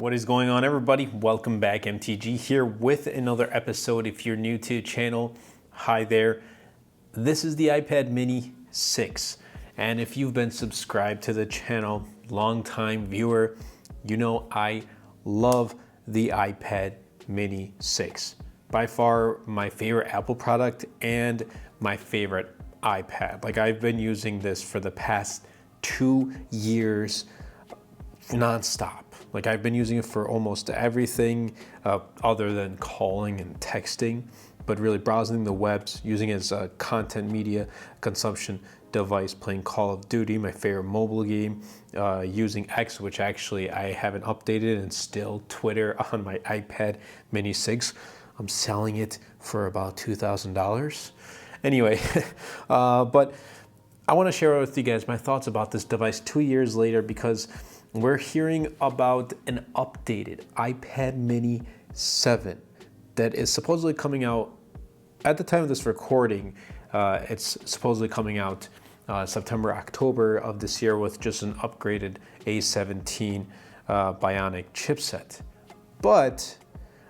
What is going on, everybody? Welcome back. MTG here with another episode. If you're new to the channel, hi there. This is the iPad mini 6, and if you've been subscribed to the channel, long-time viewer, you know I love the iPad mini 6. By far my favorite Apple product and my favorite iPad. Like, I've been using this for the past 2 years non-stop. Like, I've been using it for almost everything other than calling and texting, but really browsing the webs, using it as a content media consumption device, playing Call of Duty, my favorite mobile game, using X, which actually I haven't updated, and still Twitter on my iPad mini 6. I'm selling it for about $2,000. Anyway, but I want to share with you guys my thoughts about this device 2 years later, because we're hearing about an updated iPad mini 7 that is supposedly coming out at the time of this recording. It's supposedly coming out September, October of this year with just an upgraded A17 Bionic chipset. But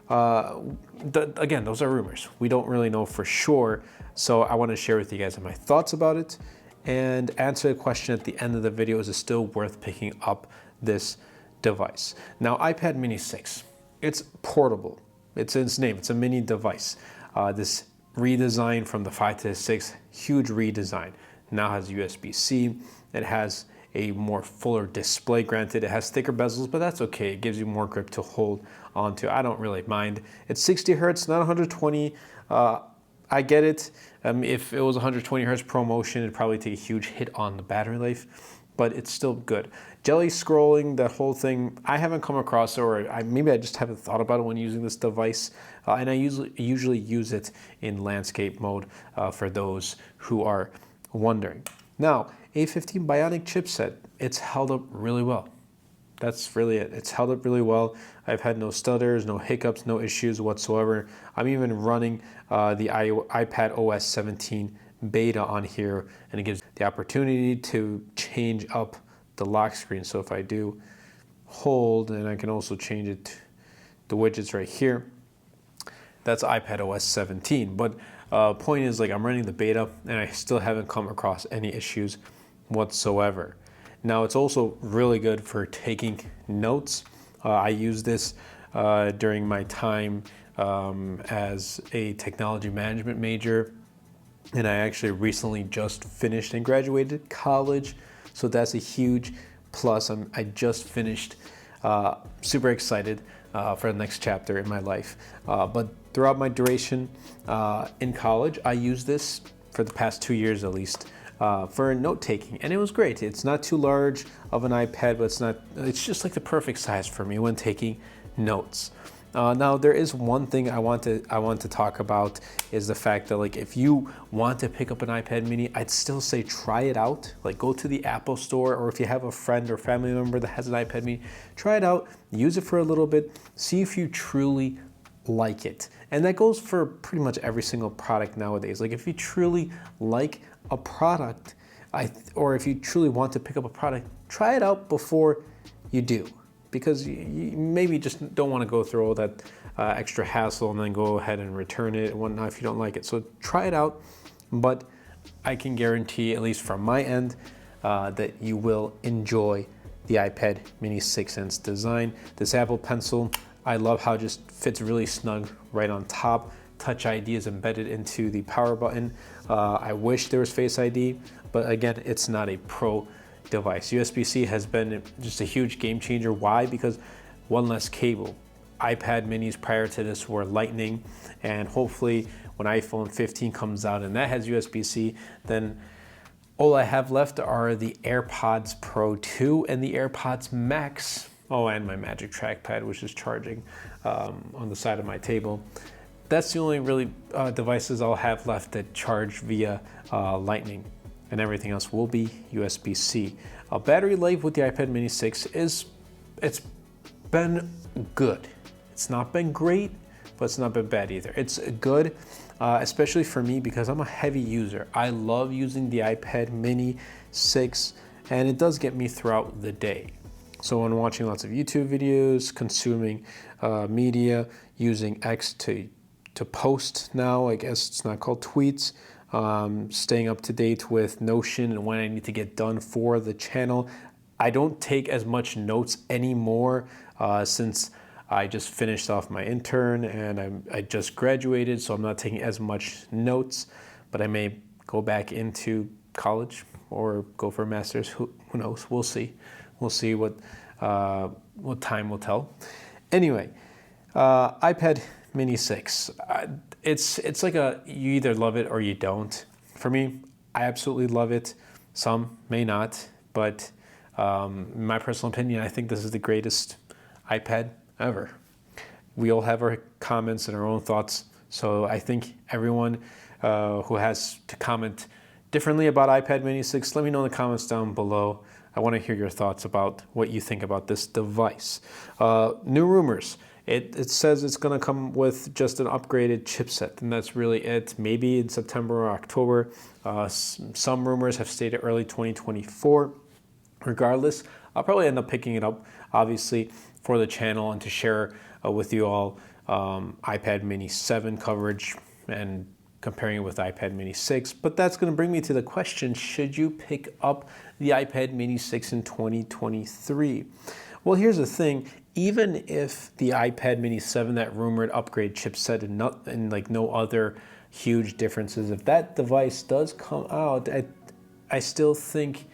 again, those are rumors. We don't really know for sure. So I want to share with you guys my thoughts about it and answer the question at the end of the video: is it still worth picking up this device? Now, iPad mini 6, it's portable. It's in its name, it's a mini device. This redesign from the 5 to the 6, huge redesign. Now has USB-C, it has a more fuller display. Granted, it has thicker bezels, but that's okay. It gives you more grip to hold onto. I don't really mind. It's 60 hertz, not 120. I get it. If it was 120 hertz ProMotion, it'd probably take a huge hit on the battery life, but it's still good. Jelly scrolling, that whole thing, I haven't come across it, or maybe I just haven't thought about it when using this device. And I usually use it in landscape mode for those who are wondering. Now, A15 Bionic chipset, it's held up really well. That's really it. It's held up really well. I've had no stutters, no hiccups, no issues whatsoever. I'm even running the iPad OS 17 beta on here, and it gives the opportunity to change up the lock screen. So if I do hold, and I can also change it, the widgets right here, that's iPad OS 17. But point is, like, I'm running the beta and I still haven't come across any issues whatsoever. Now, it's also really good for taking notes. I use this during my time as a technology management major, and I actually recently just finished and graduated college, so that's a huge plus. I just finished, super excited for the next chapter in my life. But throughout my duration in college, I used this for the past 2 years at least for note taking, and it was great. It's not too large of an iPad, but it's just like the perfect size for me when taking notes. Now, there is one thing I want to talk about, is the fact that, like, if you want to pick up an iPad mini, I'd still say try it out. Like, go to the Apple store, or if you have a friend or family member that has an iPad mini, try it out, use it for a little bit, see if you truly like it. And that goes for pretty much every single product nowadays. Like, if you truly like a product, or if you truly want to pick up a product, try it out before you do. Because you maybe just don't want to go through all that extra hassle and then go ahead and return it and whatnot if you don't like it. So try it out, but I can guarantee, at least from my end, that you will enjoy the iPad mini 6-inch design. This Apple Pencil, I love how it just fits really snug right on top. Touch ID is embedded into the power button. I wish there was Face ID, but again, it's not a pro device. USB-C has been just a huge game changer. Why? Because one less cable. iPad minis prior to this were Lightning, and hopefully when iPhone 15 comes out and that has USB-C, then all I have left are the AirPods Pro 2 and the AirPods Max. Oh, and my Magic Trackpad, which is charging on the side of my table. That's the only really devices I'll have left that charge via Lightning, and everything else will be USB-C. Battery life with the iPad mini 6 it's been good. It's not been great, but it's not been bad either. It's good, especially for me, because I'm a heavy user. I love using the iPad mini 6, and it does get me throughout the day. So when watching lots of YouTube videos, consuming media, using X to post now, I guess it's not called tweets, staying up to date with Notion and when I need to get done for the channel. I don't take as much notes anymore since I just finished off my intern and I just graduated, so I'm not taking as much notes, but I may go back into college or go for a master's. Who knows? We'll see. We'll see what time will tell. Anyway, iPad Mini 6. It's like you either love it or you don't. For me, I absolutely love it. Some may not, but in my personal opinion, I think this is the greatest iPad ever. We all have our comments and our own thoughts, so I think everyone who has to comment differently about iPad Mini 6, let me know in the comments down below. I want to hear your thoughts about what you think about this device. New rumors. It says it's going to come with just an upgraded chipset, and that's really it. Maybe in September or October. Some rumors have stated early 2024. Regardless, I'll probably end up picking it up, obviously, for the channel and to share with you all iPad Mini 7 coverage and comparing it with iPad Mini 6. But that's going to bring me to the question, should you pick up the iPad Mini 6 in 2023? Well, here's the thing. Even if the iPad Mini 7, that rumored upgrade chipset and like no other huge differences, if that device does come out, I still think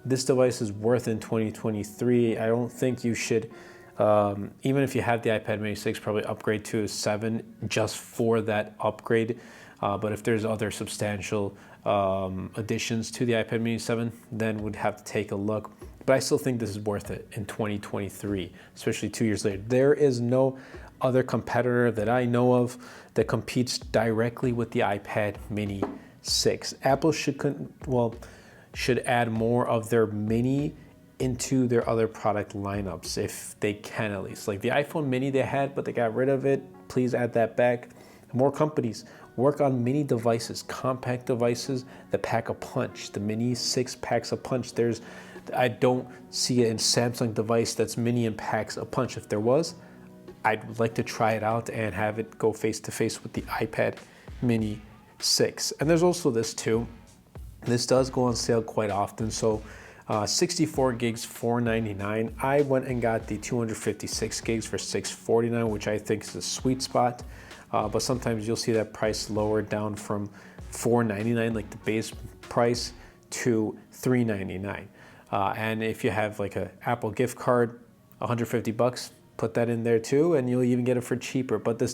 this device is worth in 2023. I don't think you should, even if you have the iPad Mini 6, probably upgrade to a 7 just for that upgrade. But if there's other substantial additions to the iPad Mini 7, then we'd have to take a look. But I still think this is worth it in 2023, especially 2 years later. There is no other competitor that I know of that competes directly with the iPad Mini 6. Apple should add more of their mini into their other product lineups if they can, at least. Like the iPhone mini they had, but they got rid of it. Please add that back. More companies work on mini devices, compact devices that pack a punch. The Mini 6 packs a punch. I don't see a Samsung device that's mini and packs a punch. If there was, I'd like to try it out and have it go face to face with the iPad Mini 6. And there's also this too. This does go on sale quite often. So 64 gigs, $499. I went and got the 256 gigs for $649, which I think is a sweet spot. But sometimes you'll see that price lowered down from $499, like the base price, to $399. And if you have like an Apple gift card, 150 bucks, put that in there too, and you'll even get it for cheaper. But this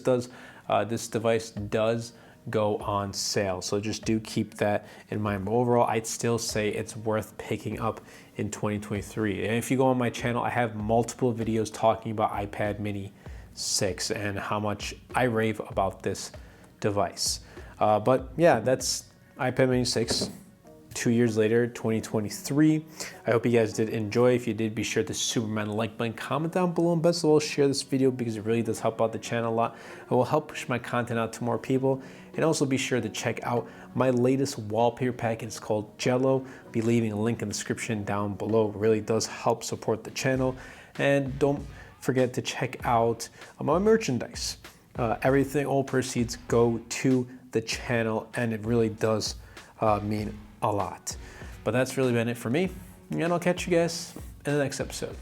device does go on sale, so just do keep that in mind. But overall, I'd still say it's worth picking up in 2023. And if you go on my channel, I have multiple videos talking about iPad Mini 6 and how much I rave about this device. But yeah, that's iPad Mini 6. 2 years later, 2023. I hope you guys did enjoy. If you did, be sure to Superman the like button, comment down below, and best of all, share this video because it really does help out the channel a lot. It will help push my content out to more people. And also be sure to check out my latest wallpaper pack. It's called Jello. I'll be leaving a link in the description down below. It really does help support the channel. And don't forget to check out my merchandise. Everything, all proceeds go to the channel, and it really does mean a lot. But that's really been it for me, and I'll catch you guys in the next episode.